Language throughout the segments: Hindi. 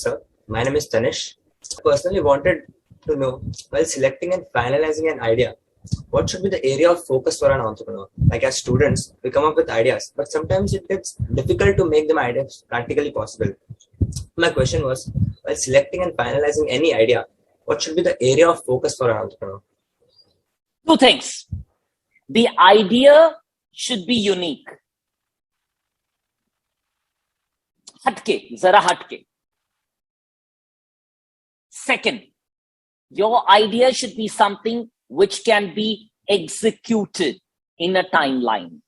sir. My name is Tanish. I personally wanted to know, while selecting and finalizing an idea, what should be the area of focus for an entrepreneur? Like as students, we come up with ideas, but sometimes it gets difficult to make them ideas practically possible. My question was, while selecting and finalizing any idea, what should be the area of focus for an entrepreneur? Two things. The idea should be unique. Hatke, zara hatke. Second, your idea should be something which can be executed in a timeline.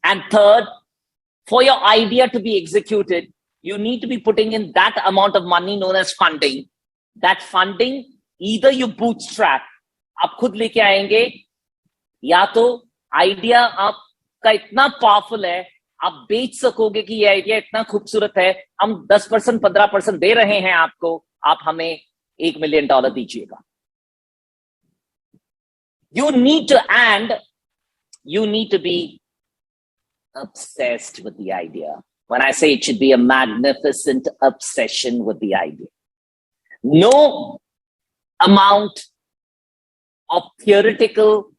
And third, for your idea to be executed, you need to be putting in that amount of money known as funding. That funding, either you bootstrap, आप खुद लेके आएंगे, या तो आइडिया आपका इतना पावरफुल है, आप बेच सकोगे कि ये आइडिया इतना खूबसूरत है, हम 10% 15% दे रहे हैं आपको, आप हमें $1 million दीजिएगा. You need to be obsessed with the idea. When I say it should be a magnificent obsession with the idea. No amount of theoretical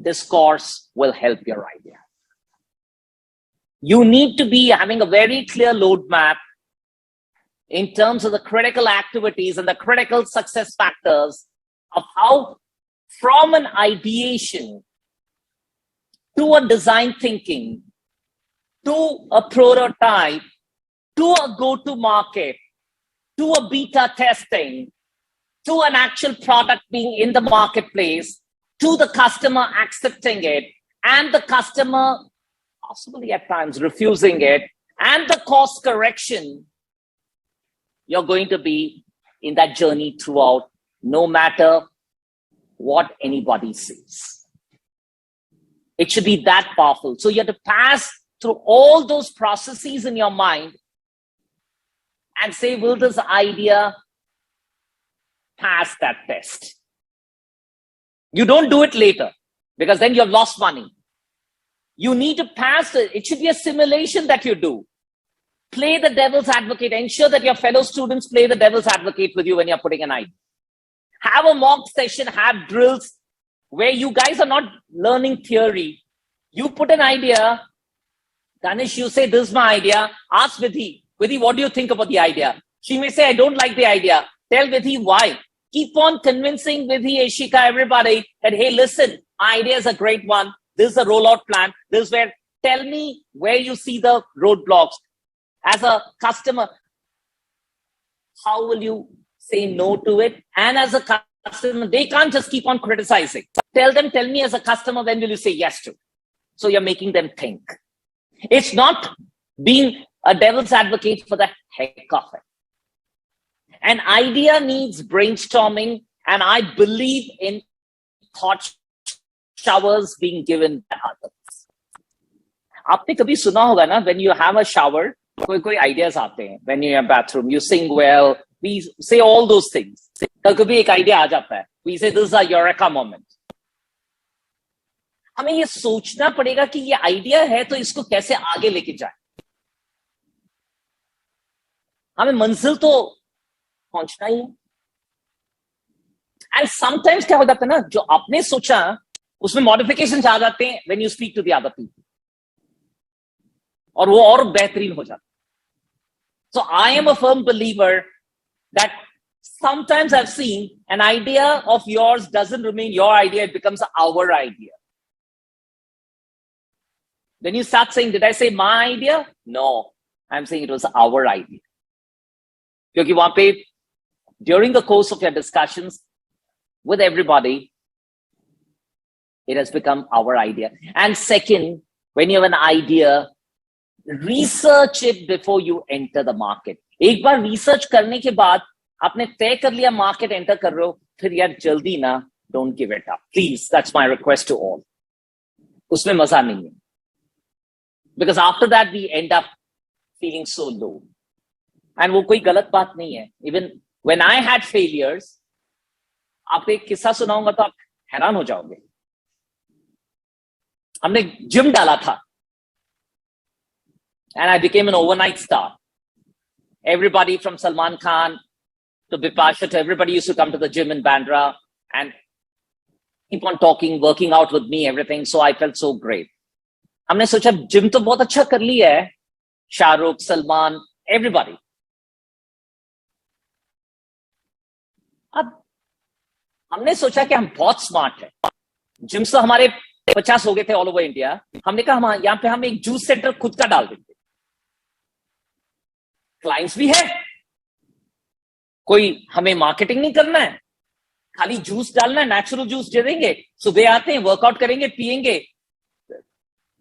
discourse will help your idea. You need to be having a very clear roadmap in terms of the critical activities and the critical success factors of how, from an ideation to a design thinking, to a prototype, to a go-to market, to a beta testing, to an actual product being in the marketplace, to the customer accepting it, and the customer possibly at times refusing it, and the course correction, you're going to be in that journey throughout, no matter what anybody says. It should be that powerful. So you have to pass through all those processes in your mind and say, will this idea pass that test? You don't do it later, because then you've lost money. You need to pass it. It should be a simulation that you do. Play the devil's advocate. Ensure that your fellow students play the devil's advocate with you when you're putting an idea. Have a mock session, have drills where you guys are not learning theory. You put an idea. Danish, you say, this is my idea. Ask Vidhi. Vidhi, what do you think about the idea? She may say, I don't like the idea. Tell Vidhi why. Keep on convincing Vidhi, Ishika, everybody that, hey, listen, my idea is a great one. This is a rollout plan. This is where, tell me where you see the roadblocks. As a customer, how will you say no to it? And as a customer, they can't just keep on criticizing. Tell me as a customer, when will you say yes to? So you're making them think. It's not being a devil's advocate for the heck of it. An idea needs brainstorming, and I believe in thought showers being given by others. आपने कभी सुना होगा ना, when you have a shower, कोई ideas आते हैं. When you're in a bathroom, you sing well, we say all those things. कभी एक idea आ जाता है. We say this is a eureka moment. हमें ये सोचना पड़ेगा कि ये आइडिया है तो इसको कैसे आगे लेके जाए. हमें मंजिल तो पहुंचना ही है. एंड समटाइम्स क्या हो जाता है ना, जो आपने सोचा उसमें मॉडिफिकेशंस आ जाते हैं when you speak to the other people, और वो और बेहतरीन हो जाता है. So I am a firm believer that sometimes I've seen an idea of yours doesn't remain your idea, it becomes our idea. When you start saying, did I say my idea? No, I'm saying it was our idea. Because वहां पे, during the course of your discussions with everybody, it has become our idea. And second, when you have an idea, research it before you enter the market. एक बार research करने के बाद आपने तय कर लिया market enter कर रहे हो, फिर यार जल्दी ना, don't give it up. Please, that's my request to all. उसमें मजा नहीं है. Because after that we end up feeling so low. And वो कोई गलत बात नहीं है. Even when I had failures, आपको एक किस्सा सुनाऊंगा तो आप हैरान हो जाओगे. हमने जिम डाला था, and I became an overnight star. Everybody from Salman Khan to Bipasha to everybody used to come to the gym in Bandra and keep on talking, working out with me, everything. So I felt so great. हमने सोचा जिम तो बहुत अच्छा कर लिया है, शाहरुख, सलमान, everybody. अब हमने सोचा कि हम बहुत स्मार्ट है. जिम्स तो हमारे 50 हो गए थे ऑल ओवर इंडिया. हमने कहा हम यहाँ पे हम एक जूस सेंटर खुद का डाल देंगे. क्लाइंट्स भी है, कोई हमें मार्केटिंग नहीं करना है, खाली जूस डालना है, नेचुरल जूस दे देंगे. सुबह आते हैं, वर्कआउट करेंगे, पिएंगे,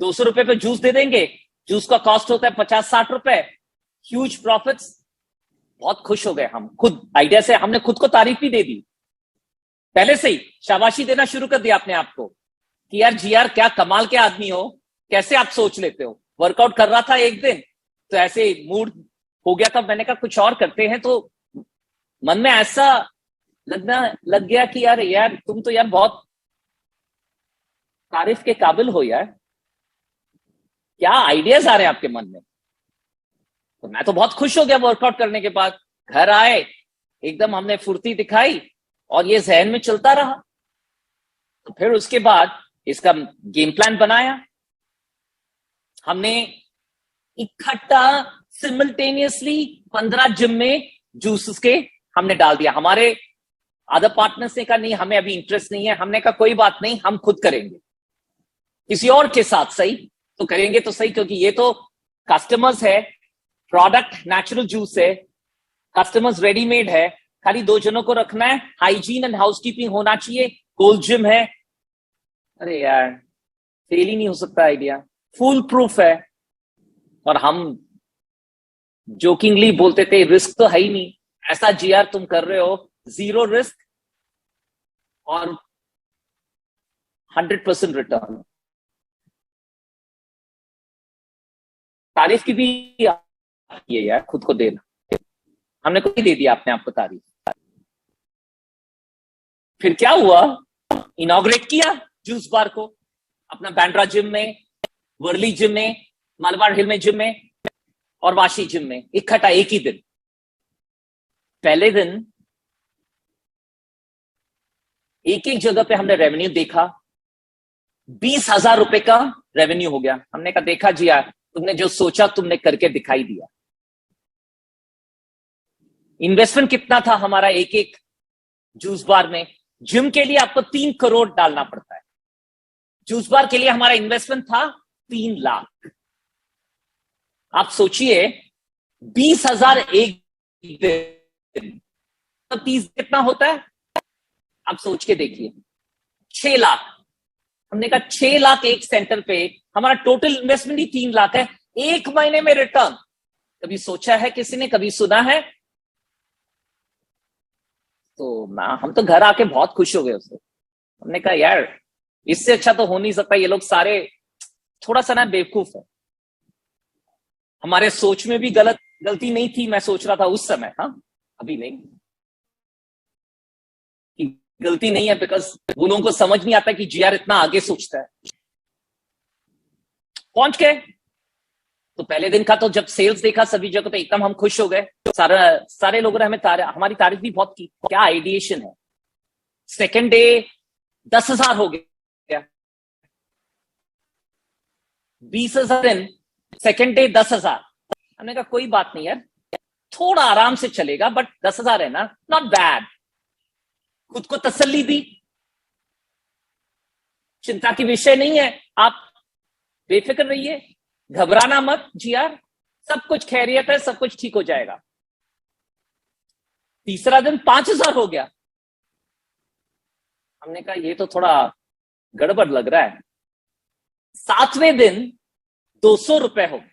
200 रुपए पे जूस दे देंगे. जूस का कॉस्ट होता है 50-60 रुपए. Huge profits. बहुत खुश हो गए हम खुद आइडिया से. हमने खुद को तारीफ भी दे दी, पहले से ही शाबाशी देना शुरू कर दिया अपने आप को कि यार जी यार क्या कमाल के आदमी हो, कैसे आप सोच लेते हो. वर्कआउट कर रहा था एक दिन तो ऐसे मूड हो गया था, मैंने कहा कुछ और करते हैं. तो मन में ऐसा लग गया कि यार तुम तो यार बहुत तारीफ के काबिल हो यार, क्या आइडियाज आ रहे हैं आपके मन में. तो मैं तो बहुत खुश हो गया वर्कआउट करने के बाद. घर आए, एकदम हमने फुर्ती दिखाई और ये जहन में चलता रहा. तो फिर उसके बाद इसका गेम प्लान बनाया. हमने इकट्ठा सिमल्टेनियसली 15 जिम में जूसेस के हमने डाल दिया. हमारे अदर पार्टनर्स ने कहा नहीं हमें अभी इंटरेस्ट नहीं है. हमने कहा कोई बात नहीं, हम खुद करेंगे, किसी और के साथ सही तो करेंगे तो सही, क्योंकि ये तो कस्टमर्स है, प्रोडक्ट नेचुरल जूस है, कस्टमर्स रेडीमेड है, खाली 2 जनों को रखना है, हाइजीन एंड हाउसकीपिंग होना चाहिए, गोल्ड जिम है. अरे यार फेल ही नहीं हो सकता आइडिया, फुल प्रूफ है. और हम जोकिंगली बोलते थे रिस्क तो है ही नहीं. ऐसा जीआर तुम कर रहे हो, 0 रिस्क और 100% रिटर्न. तारीफ की भी ये यार खुद को देना. हमने कोई दे दिया अपने आप को तारीफ. फिर क्या हुआ, इनॉग्रेट किया जूस बार को अपना बैंड्रा जिम में, वर्ली जिम में, मलबार हिल में जिम में और वाशी जिम में इकट्ठा एक ही दिन. पहले दिन एक जगह पे हमने रेवेन्यू देखा, 20,000 रुपए का रेवेन्यू हो गया. हमने कहा देखा जी यार, तुमने जो सोचा तुमने करके दिखाई दिया. इन्वेस्टमेंट कितना था हमारा एक जूस बार में? जिम के लिए आपको 3 करोड़ डालना पड़ता है. जूस बार के लिए हमारा इन्वेस्टमेंट था 3 लाख. आप सोचिए 20,000 एक दिन, तो 30 कितना होता है आप सोच के देखिए. 6 लाख. हमने कहा 6 लाख एक सेंटर पे, हमारा टोटल इन्वेस्टमेंट ही 3 लाख है. 1 महीने में रिटर्न कभी सोचा है किसी ने, कभी सुना है? तो हम तो घर आके बहुत खुश हो गए उससे. हमने कहा यार इससे अच्छा तो हो नहीं सकता. ये लोग सारे थोड़ा सा ना बेवकूफ है. हमारे सोच में भी गलती नहीं थी. मैं सोच रहा था उस समय, हाँ अभी नहीं, कि गलती नहीं है, बिकॉज उन लोगों को समझ नहीं आता कि जीआर इतना आगे सोचता है. पहुंच गए. तो पहले दिन का तो जब सेल्स देखा सभी जगह, तो एकदम हम खुश हो गए. सारे लोगों ने हमारी तारीफ भी बहुत की, क्या आइडिएशन है. सेकेंड डे 10,000 हो गया, 20,000 दिन, सेकेंड डे 10,000. हमने कहा कोई बात नहीं यार, थोड़ा आराम से चलेगा, बट 10,000 है ना, नॉट बैड. खुद को तसल्ली दी, चिंता की विषय नहीं है, आप बेफिक्र रहिए, घबराना मत जी यार, सब कुछ खैरियत है, सब कुछ ठीक हो जाएगा. तीसरा दिन 5,000 हो गया. हमने कहा ये तो थोड़ा गड़बड़ लग रहा है. 7वें दिन 200 रुपए हो गए.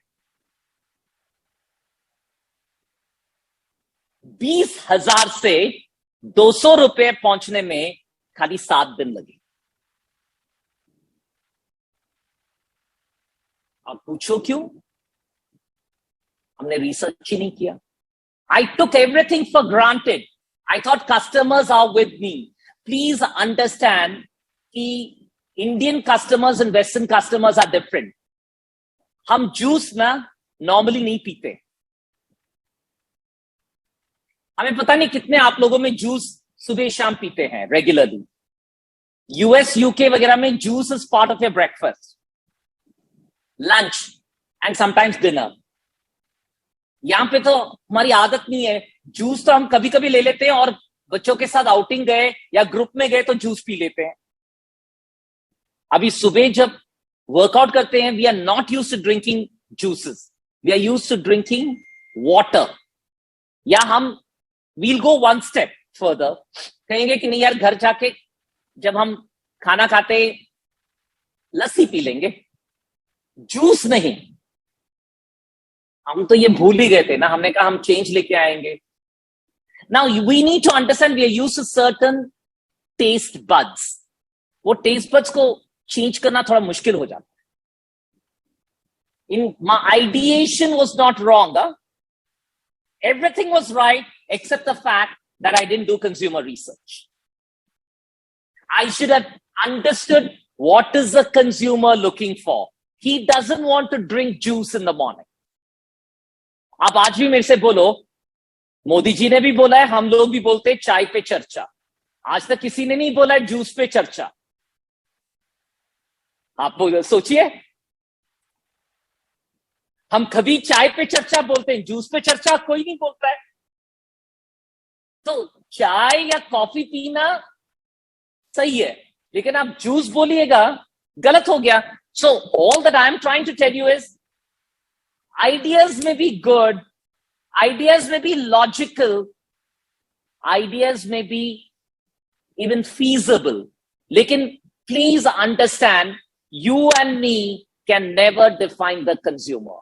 20,000 से 200 रुपए पहुंचने में खाली 7 दिन लगे. आप पूछो क्यों? हमने रिसर्च ही नहीं किया. I took everything for granted. I thought customers are with me. Please understand कि Indian customers and Western customers are different. हम जूस ना नॉर्मली नहीं पीते. हमें पता नहीं कितने आप लोगों में जूस सुबह शाम पीते हैं रेगुलरली. यूएस यूके वगैरह में juice is part of your breakfast, lunch and sometimes dinner. यहां पे तो हमारी आदत नहीं है. जूस तो हम कभी कभी ले लेते हैं और बच्चों के साथ आउटिंग गए या ग्रुप में गए तो जूस पी लेते हैं. अभी सुबह जब वर्कआउट करते हैं, we are not use to drinking juices, we are use to drinking water. या हम will go one step further, कहेंगे कि नहीं यार, घर जाके जब हम खाना खाते लस्सी पी लेंगे, जूस नहीं. हम तो ये भूल ही गए थे ना, हमने कहा हम चेंज लेके आएंगे. Now we need to understand we are used to certain taste buds. वो टेस्ट बड्स को चेंज करना थोड़ा मुश्किल हो जाता है. In my ideation was not wrong. Everything was right except the fact that I didn't do consumer research. I should have understood what is the consumer looking for. He doesn't want to drink juice in the morning. आप आज भी मेरे से बोलो, मोदी जी ने भी बोला है, हम लोग भी बोलते हैं चाय पे चर्चा. आज तक किसी ने नहीं बोला है जूस पे चर्चा. आप सोचिए, हम कभी चाय पे चर्चा बोलते हैं, जूस पे चर्चा कोई नहीं बोलता है. तो चाय या कॉफी पीना सही है, लेकिन आप जूस बोलिएगा गलत हो गया. So all that I am trying to tell you is, ideas में बी गुड, आइडियाज में बी लॉजिकल, आइडियाज में बी इवन फीजिबल, लेकिन please understand, you and me can never define the consumer.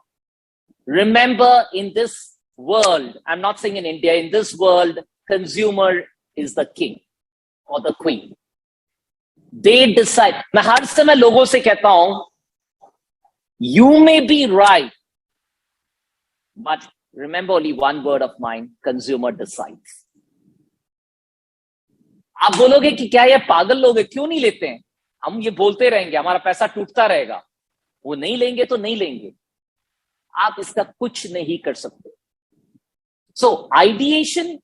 Remember, in this world, I'm not saying in India, in this world, consumer is the king or the queen. They decide. मैं हर समय लोगों से कहता हूं, you may be right, but remember only one word of mine, consumer decides. आप बोलोगे कि क्या ये पागल लोग हैं, क्यों नहीं लेते हैं? हम ये बोलते रहेंगे, हमारा पैसा टूटता रहेगा. वो नहीं लेंगे तो नहीं लेंगे, आप इसका कुछ नहीं कर सकते. So ideation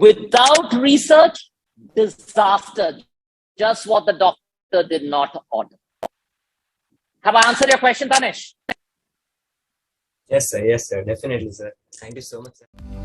without research, disaster. Just what the doctor did not order. Have I answered your question, Tanish? Yes, sir. Yes, sir. Definitely, sir. Thank you so much, sir.